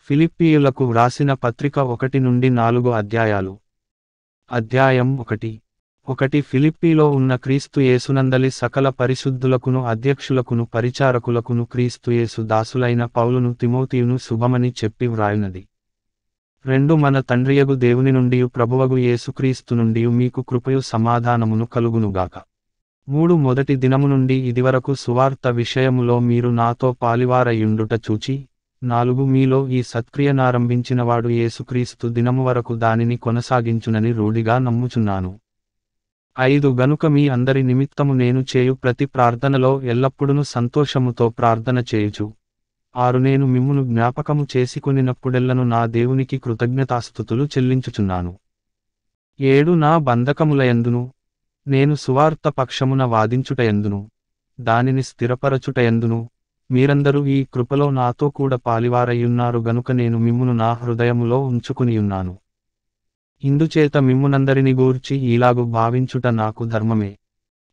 ఫిలిప్పీయులకు వ్రాసిన పత్రిక 1 నుండి 4 అధ్యాయాలు. అధ్యాయం 1 ఫిలిప్పీలో ఉన్న క్రీస్తు యేసునందలి సకల పరిశుద్ధులకును అధ్యక్షులకును పరిచారకులకును క్రీస్తు యేసు దాసులైన పౌలును తిమోతియును శుభమని చెప్పి వ్రాయునది. 2 మన తండ్రియగు దేవుని నుండియు ప్రభువగు యేసుక్రీస్తు నుండియు మీకు కృపయు సమాధానమును కలుగునుగాక. 3 మొదటి దినము నుండి ఇదివరకు సువార్త విషయములో మీరు నాతో పాలివారయుండుట చూచి, 4 మీలో ఈ సత్క్రియనారంభించినవాడు యేసుక్రీస్తు దినము వరకు దానిని కొనసాగించునని రూఢిగా నమ్ముచున్నాను. 5 గనుక మీ అందరి నిమిత్తము నేను చేయు ప్రతి ప్రార్థనలో ఎల్లప్పుడును సంతోషముతో ప్రార్థన చేయుచు. 6 నేను మిమ్మును జ్ఞాపకము చేసుకొనినప్పుడెల్లను నా దేవునికి కృతజ్ఞతాస్తుతులు చెల్లించుచున్నాను. 7 నా బంధకములయందును, నేను సువార్త పక్షమున వాదించుటయందును, దానిని స్థిరపరచుటయందును, మీరందరూ ఈ కృపలో నాతో కూడా పాలివారయ్యున్నారు గనుక నేను మిమ్మును నా హృదయములో ఉంచుకునియున్నాను. ఇందుచేత మిమ్మునందరిని గూర్చి ఈలాగు భావించుట నాకు ధర్మమే.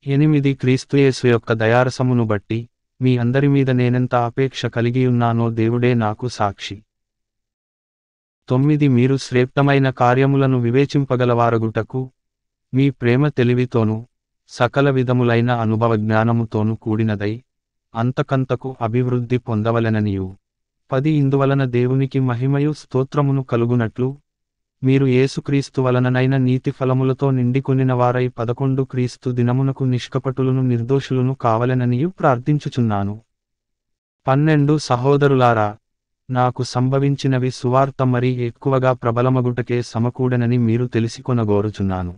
8 క్రీస్తుయేసు యొక్క దయారసమును బట్టి, మీ అందరి మీద నేనెంత అపేక్ష కలిగియున్నానో దేవుడే నాకు సాక్షి. 9 మీరు శ్రేప్తమైన కార్యములను వివేచింపగలవారగుటకు, మీ ప్రేమ తెలివితోనూ, సకల విధములైన అనుభవ జ్ఞానముతోనూ కూడినదై, అంతకంతకు అభివృద్ధి పొందవలెననియు. 10 ఇందువలన దేవునికి మహిమయు స్తోత్రమును కలుగునట్లు, మీరు యేసుక్రీస్తు వలననైన నీతి ఫలములతో నిండికొనినవారై 11 క్రీస్తు దినమునకు నిష్కపటులను నిర్దోషులను కావలెననియు ప్రార్థించుచున్నాను. 12 సహోదరులారా, నాకు సంభవించినవి సువార్త మరీ ఎక్కువగా ప్రబలమగుటకే సమకూడనని మీరు తెలిసికొనగోరుచున్నాను.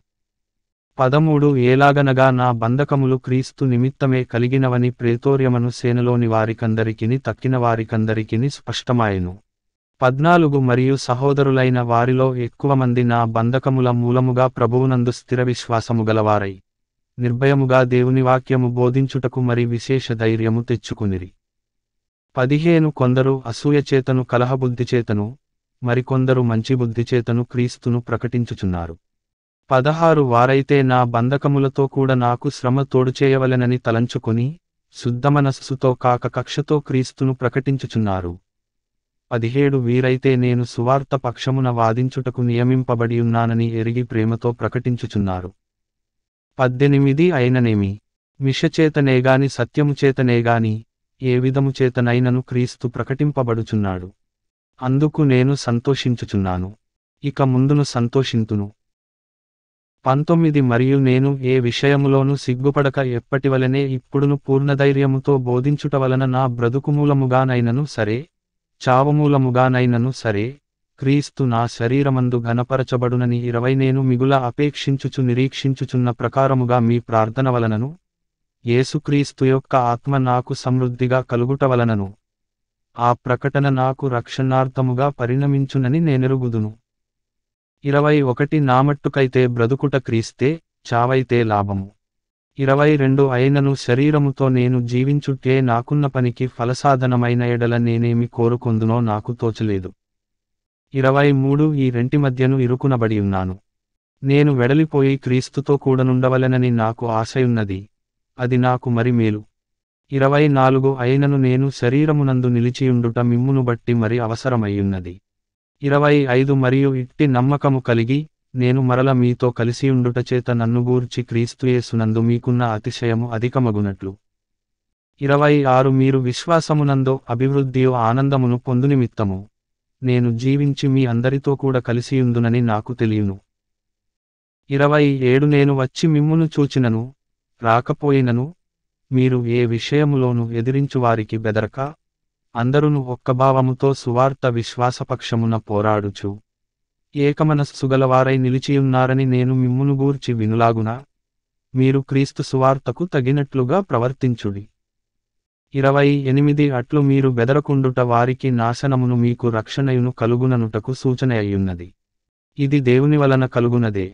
13 ఏలాగనగా నా బంధకములు క్రీస్తు నిమిత్తమే కలిగినవని ప్రేతోర్యమను సేనలోని వారికందరికిని తక్కిన వారికందరికిని స్పష్టమాయెను. 14 మరియు సహోదరులైన వారిలో ఎక్కువ మంది నా బంధకముల మూలముగా ప్రభువునందు స్థిర విశ్వాసము గలవారై, నిర్భయముగా దేవుని వాక్యము బోధించుటకు మరి విశేష ధైర్యము తెచ్చుకునిరి. 15 కొందరు అసూయచేతను కలహబుద్ధిచేతను, మరికొందరు మంచి బుద్ధిచేతను క్రీస్తును ప్రకటించుచున్నారు. 16 వారైతే నా బంధకములతో కూడా నాకు శ్రమ తోడుచేయవలెనని తలంచుకొని, శుద్ధమనస్సుతో కాక కక్షతో క్రీస్తును ప్రకటించుచున్నారు. 17 వీరైతే నేను సువార్త పక్షమున వాదించుటకు నియమింపబడియున్నానని ఎరిగి ప్రేమతో ప్రకటించుచున్నారు. 18 అయిననేమి, మిషచేతనేగాని సత్యముచేతనేగాని, ఏ విధముచేతనైనను క్రీస్తు ప్రకటింపబడుచున్నాడు. అందుకు నేను సంతోషించుచున్నాను, ఇక ముందును సంతోషింతును. 19 మరియు నేను ఏ విషయములోనూ సిగ్గుపడక ఎప్పటివలనే ఇప్పుడును పూర్ణధైర్యముతో బోధించుట వలన నా బ్రతుకుమూలముగానైనను సరే, చావమూలముగానైనను సరే, క్రీస్తు నా శరీరమందు ఘనపరచబడునని 20 నేను మిగుల అపేక్షించుచు నిరీక్షించుచున్న ప్రకారముగా మీ ప్రార్థన వలనను, యేసుక్రీస్తు యొక్క ఆత్మ నాకు సమృద్ధిగా కలుగుట వలనను, ఆ ప్రకటన నాకు రక్షణార్థముగా పరిణమించునని నేనెరుగుదును. 21 నామట్టుకైతే బ్రతుకుట క్రీస్తే, చావైతే లాభము. 22 అయినను శరీరముతో నేను జీవించుటే నాకున్న పనికి ఫలసాధనమైన ఎడల నేనేమి కోరుకొందునో నాకు తోచలేదు. 23 ఈ రెంటి మధ్యను ఇరుకునబడియున్నాను. నేను వెడలిపోయి క్రీస్తుతో కూడనుండవలెనని నాకు ఆశయున్నది, అది నాకు మరి మేలు. 24 అయినను నేను శరీరమునందు నిలిచియుండుట మిమ్మును బట్టి మరి అవసరమయ్యున్నది. 25 మరియు ఇట్టి నమ్మకము కలిగి, నేను మరల మీతో కలిసియుండుట చేత నన్ను గూర్చి క్రీస్తుయేసునందు మీకున్న అతిశయము అధికమగునట్లు. 26 మీరు విశ్వాసమునందు అభివృద్ధియు ఆనందమును పొందునిమిత్తము, నేను జీవించి మీ అందరితో కూడా కలిసియుందునని నాకు తెలియును. 27 నేను వచ్చి మిమ్మును చూచినను, రాకపోయినను, మీరు ఏ విషయములోనూ ఎదిరించువారికి బెదరక, అందరును ఒక్క భావముతో సువార్త విశ్వాసపక్షమున పోరాడుచు, ఏకమనస్సుగలవారై నిలిచియున్నారని నేను మిమ్మును గూర్చి వినులాగున, మీరు క్రీస్తు సువార్తకు తగినట్లుగా ప్రవర్తించుడి. 28 అట్లు మీరు బెదరకుండుట వారికి నాశనమును మీకు రక్షణయును కలుగుననుటకు సూచనయయ్యున్నది. ఇది దేవుని వలన కలుగునదే.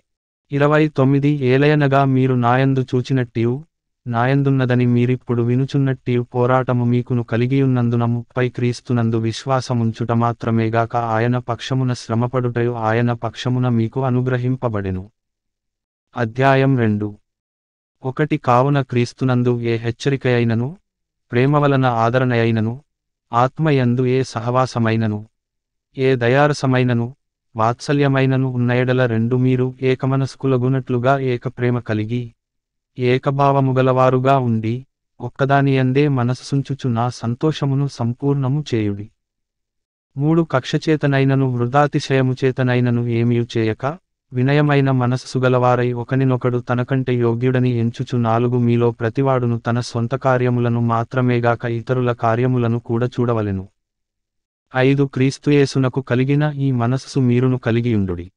29 ఏలయనగా మీరు నాయందు చూచినట్టియు, నాయందున్నదని మీరిప్పుడు వినుచున్నట్టియు పోరాటము మీకును కలిగియున్నందున 30 క్రీస్తునందు విశ్వాసముంచుట మాత్రమేగాక ఆయన పక్షమున శ్రమపడుటయు ఆయన పక్షమున మీకు అనుగ్రహింపబడెను. అధ్యాయం 2 కావున క్రీస్తునందు ఏ హెచ్చరికయైనను, ప్రేమ వలన ఆదరణయైనను, ఆత్మయందు ఏ సహవాసమైనను, ఏ దయారసమైనను వాత్సల్యమైనను ఉన్న ఎడల రెండు మీరు ఏకమనస్కులగునట్లుగా ఏకప్రేమ కలిగి ఏకభావముగలవారుగా ఉండి ఒక్కదానియందే మనసుంచుచు నా సంతోషమును సంపూర్ణము చేయుడి. 3 కక్షచేతనైనను వృధాతిశయముచేతనైనను ఏమియు చేయక వినయమైన మనస్సుగలవారై ఒకనినొకడు తనకంటే యోగ్యుడని ఎంచుచు 4 మీలో ప్రతివాడును తన సొంత కార్యములను మాత్రమేగాక ఇతరుల కార్యములను కూడా చూడవలెను. 5 క్రీస్తుయేసునకు కలిగిన ఈ మనస్సు మీరును కలిగియుండుడి.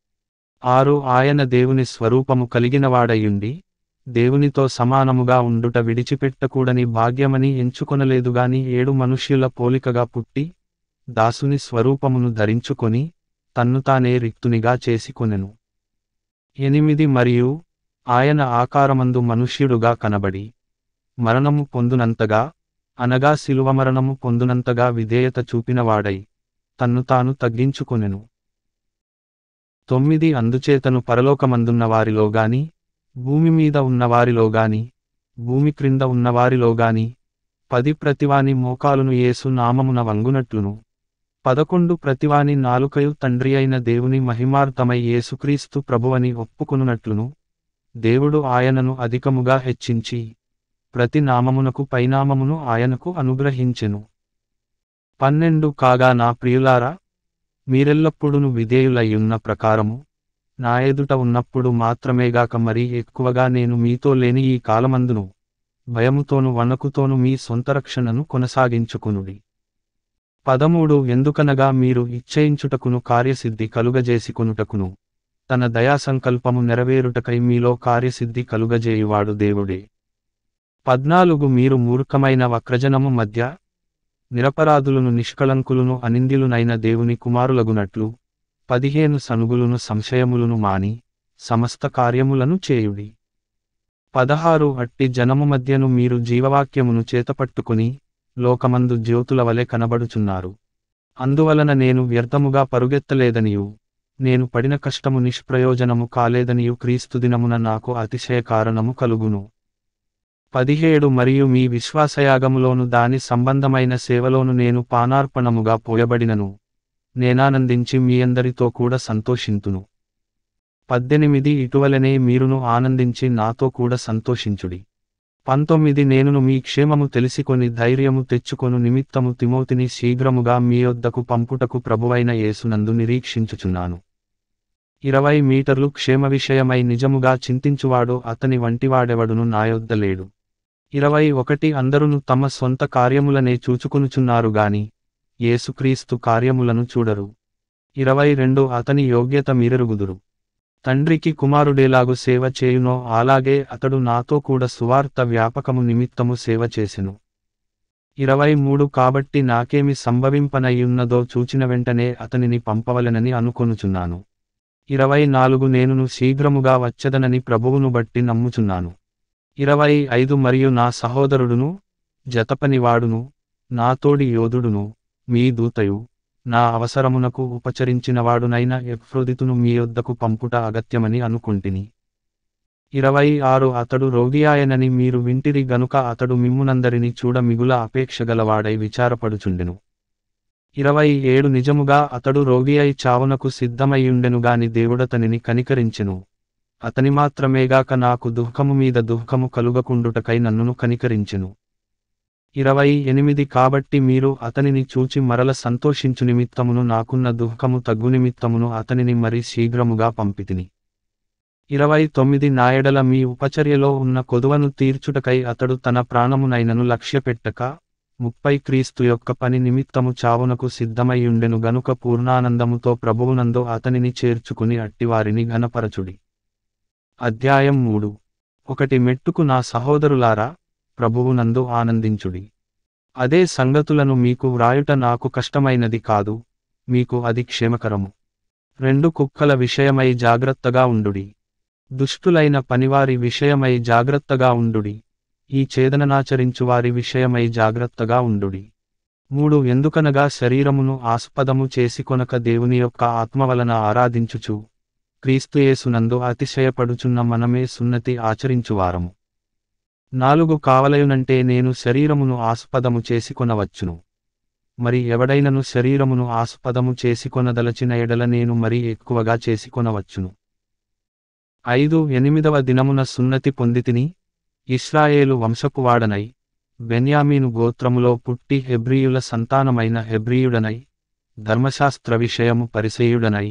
6 ఆయన దేవుని స్వరూపము కలిగినవాడయుండి దేవునితో సమానముగా ఉండుట విడిచిపెట్టకూడని భాగ్యమని ఎంచుకొనలేదుగాని 7 మనుష్యుల పోలికగా పుట్టి దాసుని స్వరూపమును ధరించుకొని తన్ను తానే రిక్తునిగా చేసుకొనెను. 8 మరియు ఆయన ఆకారమందు మనుష్యుడుగా కనబడి మరణము పొందునంతగా అనగా శిలువమరణము పొందునంతగా విధేయత చూపినవాడై తన్ను తాను తగ్గించుకొనెను. 9 అందుచేతను పరలోకమందున్న వారిలోగాని భూమి మీద ఉన్నవారిలోగాని భూమి క్రింద ఉన్నవారిలోగాని 10 ప్రతివాని మోకాలును యేసు నామమున వంగునట్లును 11 ప్రతివాని నాలుకయు తండ్రి అయిన దేవుని మహిమార్థమై యేసుక్రీస్తు ప్రభువని ఒప్పుకొనునట్లును దేవుడు ఆయనను అధికముగా హెచ్చించి ప్రతి నామమునకు పైనామమును ఆయనకు అనుగ్రహించెను. 12 కాగా నా ప్రియులారా, మీరెల్లప్పుడూను విధేయులయ్యున్న ప్రకారము నా ఎదుట ఉన్నప్పుడు మాత్రమేగాక మరీ ఎక్కువగా నేను మీతో లేని ఈ కాలమందును భయముతోను వణకుతోను మీ సొంత రక్షణను కొనసాగించుకునుడి. 13 ఎందుకనగా మీరు ఇచ్ఛయించుటకును కార్యసిద్ధి కలుగజేసికొనుటకును తన దయాసంకల్పము నెరవేరుటకై మీలో కార్యసిద్ధి కలుగజేయువాడు దేవుడే. 14 మీరు మూర్ఖమైన వక్రజనము మధ్య నిరపరాధులను నిష్కళంకులను అనింద్యులునైన దేవుని కుమారులగునట్లు 15 సనుగులును సంశయములను మాని సమస్త కార్యములను చేయుడి. 16 అట్టి జనము మధ్యను మీరు జీవవాక్యమును చేతపట్టుకుని లోకమందు జ్యోతుల వలె కనబడుచున్నారు. అందువలన నేను వ్యర్థముగా పరుగెత్తలేదనియు నేను పడిన కష్టము నిష్ప్రయోజనము కాలేదనియు క్రీస్తు దినమున నాకు అతిశయ కారణము కలుగును. 17 మరియు మీ విశ్వాసయాగములోను దాని సంబంధమైన సేవలోను నేను పానార్పణముగా పోయబడినను నేనానందించి మీ అందరితో కూడా సంతోషింతును. 18 ఇటువలనే మీరును ఆనందించి నాతో కూడా సంతోషించుడి. 19 నేనును మీ క్షేమము తెలిసికొని ధైర్యము తెచ్చుకొను నిమిత్తము తిమోతిని శీఘ్రముగా మీ యొద్దకు పంపుటకు ప్రభువైన యేసునందు నిరీక్షించుచున్నాను. 20 మీటర్లు క్షేమ విషయమై నిజముగా చింతించువాడు అతని వంటివాడెవడును నా యొద్ద లేడు. 21 అందరును తమ సొంత కార్యములనే చూచుకొనుచున్నారు గాని యేసుక్రీస్తు కార్యములను చూడరు. 22 అతని యోగ్యత మీరెరుగుదురు. తండ్రికి కుమారుడేలాగు సేవ చేయునో అలాగే అతడు నాతో కూడా సువార్త వ్యాపకము నిమిత్తము సేవ చేసెను. 23 కాబట్టి నాకేమి సంభవింపనయ్యున్నదో చూచిన వెంటనే అతనిని పంపవలెనని అనుకొనుచున్నాను. 24 నేనును శీఘ్రముగా వచ్చెదనని ప్రభువును బట్టి నమ్ముచున్నాను. 25 మరియు నా సహోదరుడును జతపనివాడును నా తోడి యోధుడును మీ దూతయు నా అవసరమునకు ఉపచరించినవాడునైన ఎఫ్రోదితును మీ యొద్దకు పంపుట అగత్యమని అనుకుంటిని. 26 అతడు రోగియాయనని మీరు వింటిరి గనుక అతడు మిమ్మునందరిని చూడ మిగుల అపేక్షగలవాడై విచారపడుచుండెను. 27 నిజముగా అతడు రోగియై చావునకు సిద్ధమయ్యుండెనుగాని దేవుడతనిని కనికరించెను. అతని మాత్రమేగాక నాకు దుఃఖము మీద దుఃఖము కలుగకుండుటకై నన్నును కనికరించెను. 28 కాబట్టి మీరు అతనిని చూచి మరల సంతోషించు నిమిత్తమును నాకున్న దుఃఖము తగ్గు నిమిత్తమును అతనిని మరి శీఘ్రముగా పంపితిని. 29 నా ఎడల మీ ఉపచర్యలో ఉన్న కొదువను తీర్చుటకై అతడు తన ప్రాణమునైనను లక్ష్యపెట్టక 30 క్రీస్తు యొక్క పని నిమిత్తము చావునకు సిద్ధమయ్యుండెను గనుక పూర్ణానందముతో ప్రభువునందు అతనిని చేర్చుకుని అట్టివారిని ఘనపరచుడి. అధ్యాయం 3 1 మెట్టుకు నా సహోదరులారా, ప్రభువునందు ఆనందించుడి. అదే సంగతులను మీకు వ్రాయుట నాకు కష్టమైనది కాదు, మీకు అది క్షేమకరము. 2 కుక్కల విషయమై జాగ్రత్తగా ఉండుడి. దుష్టులైన పనివారి విషయమై జాగ్రత్తగా ఉండుడి. ఈ ఛేదననాచరించువారి విషయమై జాగ్రత్తగా ఉండుడి. 3 ఎందుకనగా శరీరమును ఆస్పదము చేసికొనక దేవుని యొక్క ఆత్మ వలన ఆరాధించుచు క్రీస్తుయేసునందు అతిశయపడుచున్న మనమే సున్నతి ఆచరించువారము. 4 కావలయునంటే నేను శరీరమును ఆస్పదము చేసుకొనవచ్చును. మరి ఎవడైనను శరీరమును ఆస్పదము చేసుకొనదలచిన ఎడల నేను మరి ఎక్కువగా చేసుకొనవచ్చును. 8వ దినమున సున్నతి పొందితిని, ఇశ్రాయేలు వంశపువాడనై, బెన్యామీను గోత్రములో పుట్టి హెబ్రీయుల సంతానమైన హెబ్రీయుడనై, ధర్మశాస్త్ర విషయము పరిసెయుడనై,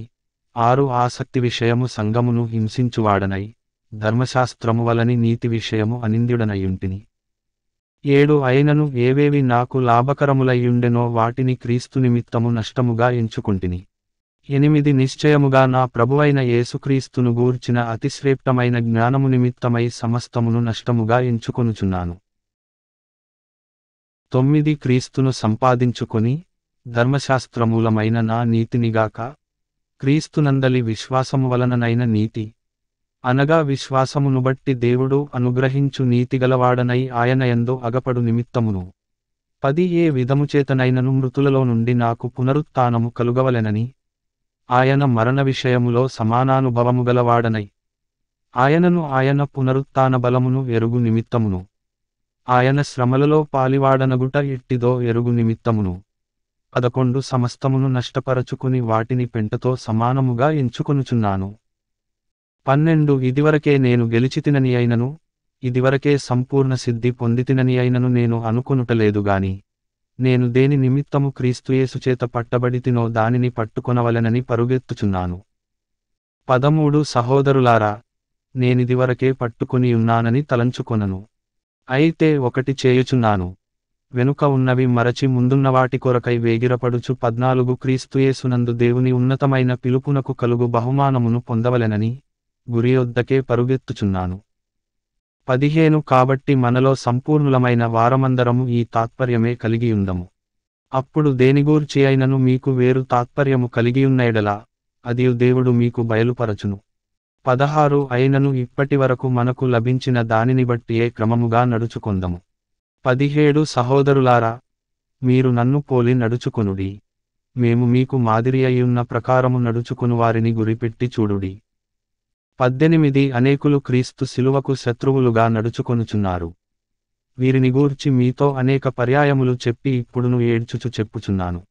6 ఆసక్తి విషయము సంగమును హింసించువాడనై, ధర్మశాస్త్రము వలని నీతి విషయము అనింద్యుడనయుంటిని. 7 అయినను ఏవేవి నాకు లాభకరములయ్యుండెనో వాటిని క్రీస్తు నిమిత్తము నష్టముగా ఎంచుకుంటిని. 8 నిశ్చయముగా నా ప్రభువైన యేసుక్రీస్తును గూర్చిన అతిశ్రేష్టమైన జ్ఞానము నిమిత్తమై సమస్తమును నష్టముగా ఎంచుకొనుచున్నాను. 9 క్రీస్తును సంపాదించుకొని, ధర్మశాస్త్రమూలమైన నా నీతినిగాక, క్రీస్తునందలి విశ్వాసము వలననైన నీతి, అనగా విశ్వాసమును బట్టి దేవుడు అనుగ్రహించు నీతిగలవాడనై ఆయనయందు అగపడు నిమిత్తమును. 10 ఏ విధముచేతనైనను మృతులలో నుండి నాకు పునరుత్థానము కలుగవలెనని, ఆయన మరణ విషయములో సమానానుభవము గలవాడనై, ఆయనను ఆయన పునరుత్థాన బలమును ఎరుగు నిమిత్తమును, ఆయన శ్రమలలో పాలివాడనగుట ఎట్టిదో ఎరుగు నిమిత్తమును, 11 సమస్తమును నష్టపరచుకుని వాటిని పెంటతో సమానముగా ఎంచుకొనుచున్నాను. 12 ఇదివరకే నేను గెలిచితినని అయినను, ఇదివరకే సంపూర్ణ సిద్ధి పొందితినని అయినను నేను అనుకొనుటలేదుగాని, నేను దేని నిమిత్తము క్రీస్తుయేసుచేత పట్టబడితినో దానిని పట్టుకొనవలెనని పరుగెత్తుచున్నాను. 13 సహోదరులారా, నేనిదివరకే పట్టుకొనియున్నానని తలంచుకొనను. అయితే ఒకటి చేయుచున్నాను, వెనుక ఉన్నవి మరచి ముందున్నవాటి కొరకై వేగిరపడుచు 14 క్రీస్తుయేసునందు దేవుని ఉన్నతమైన పిలుపునకు కలుగు బహుమానమును పొందవలెనని గురియొద్దకే పరుగెత్తుచున్నాను. 15 కాబట్టి మనలో సంపూర్ణులమైన వారమందరము ఈ తాత్పర్యమే కలిగియుందము. అప్పుడు దేనిగూర్చి అయినను మీకు వేరు తాత్పర్యము కలిగియున్న ఎడల అదియు దేవుడు మీకు బయలుపరచును. 16 అయినను ఇప్పటివరకు మనకు లభించిన దానిని బట్టియే క్రమముగా నడుచుకొందము. 17 సహోదరులారా, మీరు నన్ను పోలి నడుచుకొనుడి, మేము మీకు మాదిరి అయ్యున్న ప్రకారము నడుచుకొను వారిని గురిపెట్టి చూడుడి. 18 అనేకులు క్రీస్తు శిలువకు శత్రువులుగా నడుచుకొనుచున్నారు. వీరిని గూర్చి మీతో అనేక పర్యాయములు చెప్పి ఇప్పుడును ఏడ్చుచు చెప్పుచున్నాను.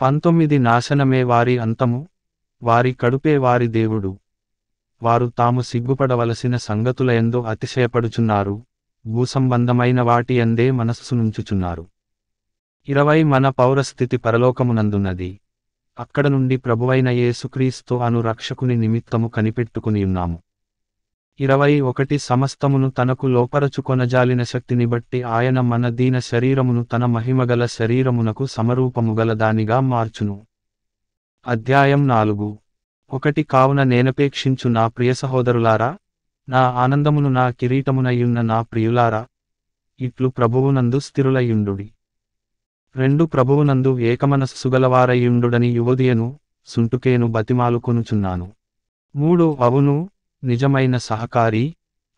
19 నాశనమే వారి అంతము, వారి కడుపే వారి దేవుడు. వారు తాము సిగ్గుపడవలసిన సంగతులయందు అతిశయపడుచున్నారు, భూసంబంధమైన వాటి యందే మనస్సునుంచుచున్నారు. 20 మన పౌరస్థితి పరలోకమునందున్నది, అక్కడ నుండి ప్రభువైన యేసుక్రీస్తు అను రక్షకుని నిమిత్తము కనిపెట్టుకునియున్నాము. 21 సమస్తమును తనకు లోపరచుకొనజాలిన శక్తిని బట్టి ఆయన మన దీన శరీరమును తన మహిమగల శరీరమునకు సమరూపముగల దానిగా మార్చును. అధ్యాయం 4. 1 కావున నేనపేక్షించు నా ప్రియ సహోదరులారా, నా ఆనందమును నా కిరీటమునయ్యున్న నా ప్రియులారా, ఇట్లు ప్రభువునందు స్థిరులయ్యుండుడి. 2 ప్రభువునందు ఏకమనస్సుగలవారయ్యుండుడని యువొదియను, సుంటుకేను బతిమాలుకొనుచున్నాను. 3 అవును, నిజమైన సహకారి,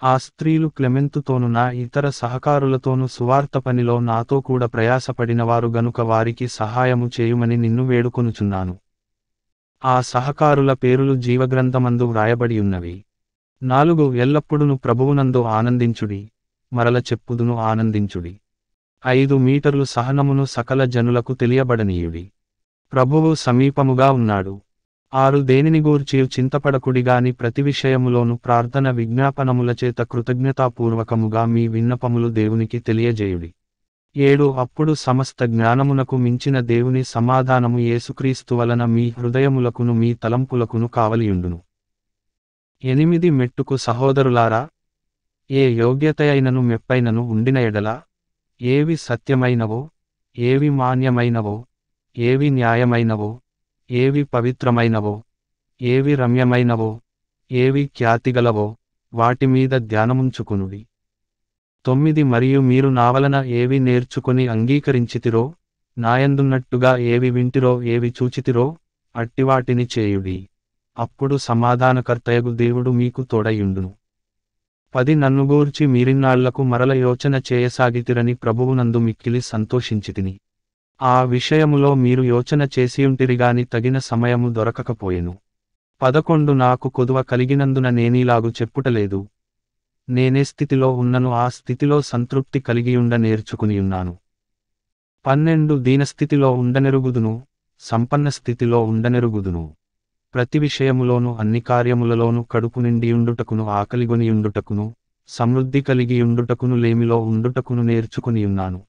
ఆ స్త్రీలు క్లెమెంతుతోను నా ఇతర సహకారులతోను సువార్త పనిలో నాతో కూడా ప్రయాసపడినవారు గనుక వారికి సహాయము చేయుమని నిన్ను వేడుకొనుచున్నాను. ఆ సహకారుల పేరులు జీవగ్రంథమందు వ్రాయబడియున్నవి. 4 ఎల్లప్పుడును ప్రభువునందు ఆనందించుడి, మరల చెప్పుదును ఆనందించుడి. 5 మీటర్లు సహనమును సకల జనులకు తెలియబడనీయుడి. ప్రభువు సమీపముగా ఉన్నాడు. 6 దేనిని గూర్చియు చింతపడకుడిగాని ప్రతి విషయములోను ప్రార్థన విజ్ఞాపనముల చేత కృతజ్ఞతాపూర్వకముగా మీ విన్నపములు దేవునికి తెలియజేయుడి. 7 అప్పుడు సమస్త జ్ఞానమునకు మించిన దేవుని సమాధానము యేసుక్రీస్తు వలన మీ హృదయములకును మీ తలంపులకును కావలియుండును. 8 మెట్టుకు సహోదరులారా, ఏ యోగ్యతయైనను మెప్పైనను ఉండిన ఎడల, ఏవి సత్యమైనవో, ఏవి మాన్యమైనవో, ఏవి న్యాయమైనవో, ఏవి పవిత్రమైనవో, ఏవి రమ్యమైనవో, ఏవి ఖ్యాతిగలవో, వాటి మీద ధ్యానముంచుకొనుడి. 9 మరియు మీరు నావలన ఏవి నేర్చుకొని అంగీకరించితిరో, నాయందున్నట్టుగా ఏవి వింటిరో ఏవి చూచితిరో, అట్టివాటిని చేయుడి. అప్పుడు సమాధానకర్తయగు దేవుడు మీకు తోడయుండును. 10 నన్ను గూర్చి మీరిన్నాళ్లకు మరల యోచన చేయసాగితిరని ప్రభువునందు మిక్కిలి సంతోషించితిని. ఆ విషయములో మీరు యోచన చేసియుంటిరిగాని తగిన సమయము దొరకకపోయెను. 11 నాకు కొదువ కలిగినందున నేనీలాగు చెప్పుటలేదు. నేనే స్థితిలో ఉన్నను ఆ స్థితిలో సంతృప్తి కలిగియుండ నేర్చుకునియున్నాను. 12 దీనస్థితిలో ఉండనెరుగుదును, సంపన్న స్థితిలో ఉండనెరుగుదును. ప్రతి విషయములోను అన్ని కార్యములలోను కడుపు నిండియుండుటకును ఆకలిగొనియుండుటకును సమృద్ధి కలిగియుండుటకును లేమిలో ఉండుటకును నేర్చుకునియున్నాను.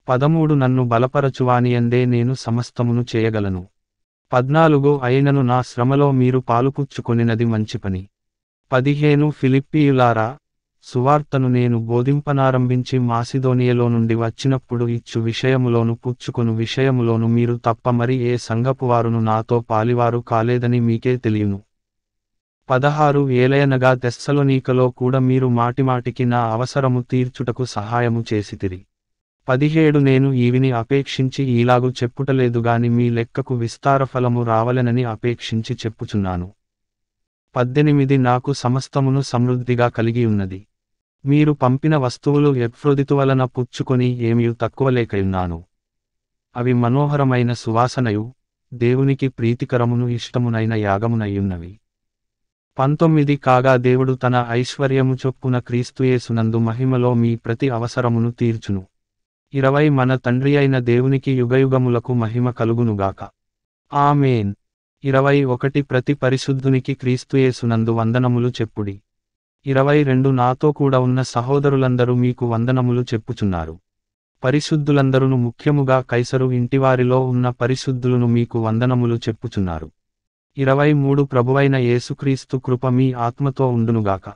13 నన్ను బలపరచువానియందే నేను సమస్తమును చేయగలను. 14 అయినను నా శ్రమలో మీరు పాలుపుచ్చుకొనినది మంచి పని. 15 ఫిలిప్పీయులారా, సువార్తను నేను బోధింపనారంభించి మాసిదోనియలో నుండి వచ్చినప్పుడు ఇచ్చు విషయములోను పుచ్చుకొను విషయములోను మీరు తప్ప మరి ఏ సంఘపువారును నాతో పాలివారు కాలేదని మీకే తెలియును. 16 ఏలయనగా తెస్సలోనీకలో కూడా మీరు మాటిమాటికి నా అవసరము తీర్చుటకు సహాయము చేసితిరి. 17 నేను ఈవిని అపేక్షించి ఈలాగు చెప్పుటలేదుగాని మీ లెక్కకు విస్తారఫలము రావలెనని అపేక్షించి చెప్పుచున్నాను. 18 నాకు సమస్తమును సమృద్ధిగా కలిగియున్నది. మీరు పంపిన వస్తువులు ఎఫ్రోదితు వలన పుచ్చుకొని ఏమియు తక్కువలేకయున్నాను. అవి మనోహరమైన సువాసనయు, దేవునికి ప్రీతికరమును ఇష్టమునైన యాగమునయ్యున్నవి. 19 కాగా దేవుడు తన ఐశ్వర్యము చొప్పున క్రీస్తుయేసునందు మహిమలో మీ ప్రతి అవసరమును తీర్చును. 20 మన తండ్రి అయిన దేవునికి యుగయుగములకు మహిమ కలుగునుగాక. ఆమేన్. 21 ప్రతి పరిశుద్ధునికి క్రీస్తుయేసునందు వందనములు చెప్పుడి. 22 నాతో కూడా ఉన్న సహోదరులందరూ మీకు వందనములు చెప్పుచున్నారు. పరిశుద్ధులందరును ముఖ్యముగా కైసరు ఇంటివారిలో ఉన్న పరిశుద్ధులను మీకు వందనములు చెప్పుచున్నారు. 23 ప్రభువైన యేసుక్రీస్తు కృప మీ ఆత్మతో ఉండునుగాక.